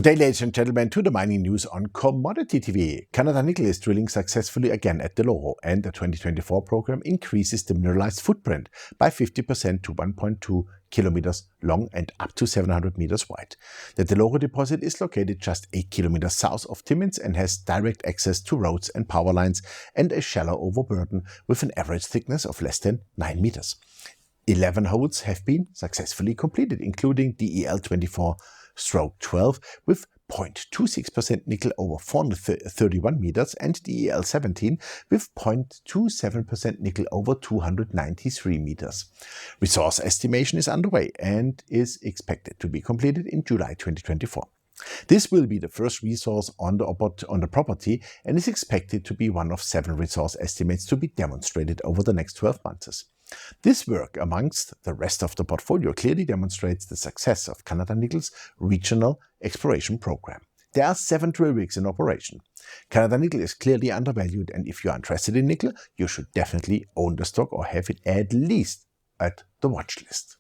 Good day, ladies and gentlemen, to the mining news on Commodity TV. Canada Nickel is drilling successfully again at Valor, and the 2024 program increases the mineralized footprint by 50% to 1.2 kilometers long and up to 700 meters wide. The Valor deposit is located just 8 kilometers south of Timmins and has direct access to roads and power lines and a shallow overburden with an average thickness of less than 9 meters. 11 holes have been successfully completed, including DEL 24/12 with 0.26% nickel over 431 meters and DEL 17 with 0.27% nickel over 293 meters. Resource estimation is underway and is expected to be completed in July 2024. This will be the first resource on the property and is expected to be one of 7 resource estimates to be demonstrated over the next 12 months. This work, amongst the rest of the portfolio, clearly demonstrates the success of Canada Nickel's regional exploration program. There are 7 drill rigs in operation. Canada Nickel is clearly undervalued, and if you are interested in nickel, you should definitely own the stock or have it at least at the watch list.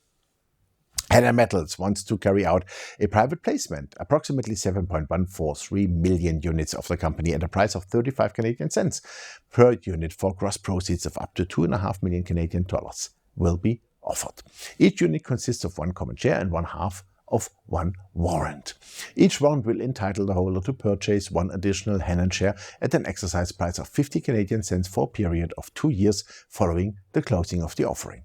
Hannan Metals wants to carry out a private placement, approximately 7.143 million units of the company at a price of 35 Canadian cents per unit for gross proceeds of up to 2.5 million Canadian dollars will be offered. Each unit consists of 1 common share and 1/2 of 1 warrant. Each warrant will entitle the holder to purchase 1 additional Hannan share at an exercise price of 50 Canadian cents for a period of 2 years following the closing of the offering.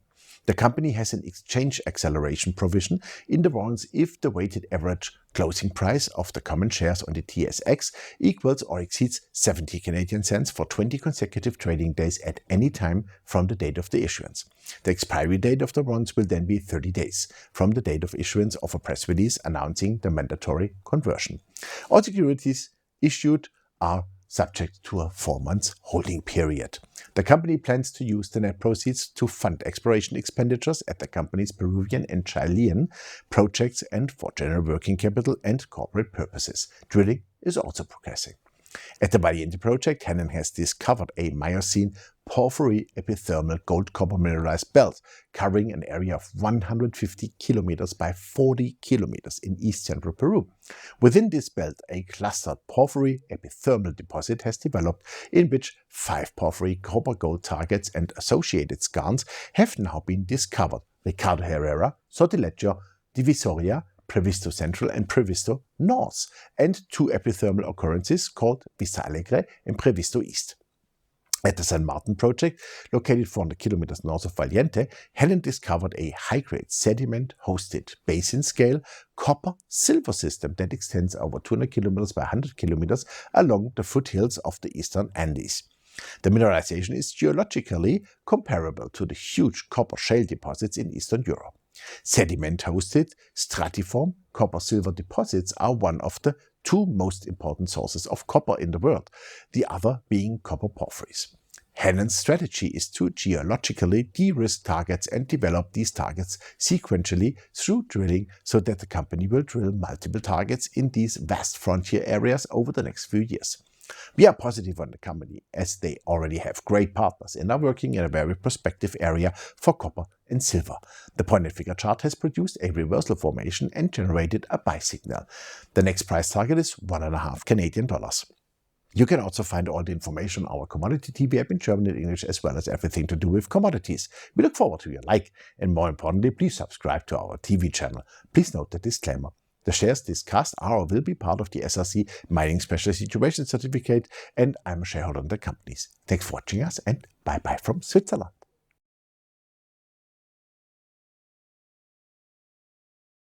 The company has an exchange acceleration provision in the warrants if the weighted average closing price of the common shares on the TSX equals or exceeds 70 Canadian cents for 20 consecutive trading days at any time from the date of the issuance. The expiry date of the warrants will then be 30 days from the date of issuance of a press release announcing the mandatory conversion. All securities issued are subject to a 4-month holding period. The company plans to use the net proceeds to fund exploration expenditures at the company's Peruvian and Chilean projects and for general working capital and corporate purposes. Drilling is also progressing. At the Valor project, Hannan has discovered a Miocene porphyry epithermal gold-copper mineralized belt covering an area of 150 kilometers by 40 kilometers in east central Peru. Within this belt, a clustered porphyry epithermal deposit has developed in which 5 porphyry copper-gold targets and associated skarns have now been discovered: Ricardo Herrera, Sortilegio, Divisoria, Previsto Central and Previsto North, and 2 epithermal occurrences called Vista Alegre and Previsto East. At the San Martin project, located 400 kilometers north of Valiente, Hannan discovered a high-grade sediment-hosted basin-scale copper-silver system that extends over 200 kilometers by 100 kilometers along the foothills of the eastern Andes. The mineralization is geologically comparable to the huge copper shale deposits in Eastern Europe. Sediment-hosted stratiform copper-silver deposits are one of the 2 most important sources of copper in the world, the other being copper porphyries. Hannan's strategy is to geologically de-risk targets and develop these targets sequentially through drilling so that the company will drill multiple targets in these vast frontier areas over the next few years. We are positive on the company as they already have great partners and are working in a very prospective area for copper and silver. The pointed figure chart has produced a reversal formation and generated a buy signal. The next price target is 1.5 Canadian dollars. You can also find all the information on our Commodity TV app in German and English, as well as everything to do with commodities. We look forward to your like, and more importantly, please subscribe to our TV channel. Please note the disclaimer. The shares discussed are or will be part of the SRC Mining Special Situation Certificate, and I'm a shareholder in the companies. Thanks for watching us, and bye-bye from Switzerland.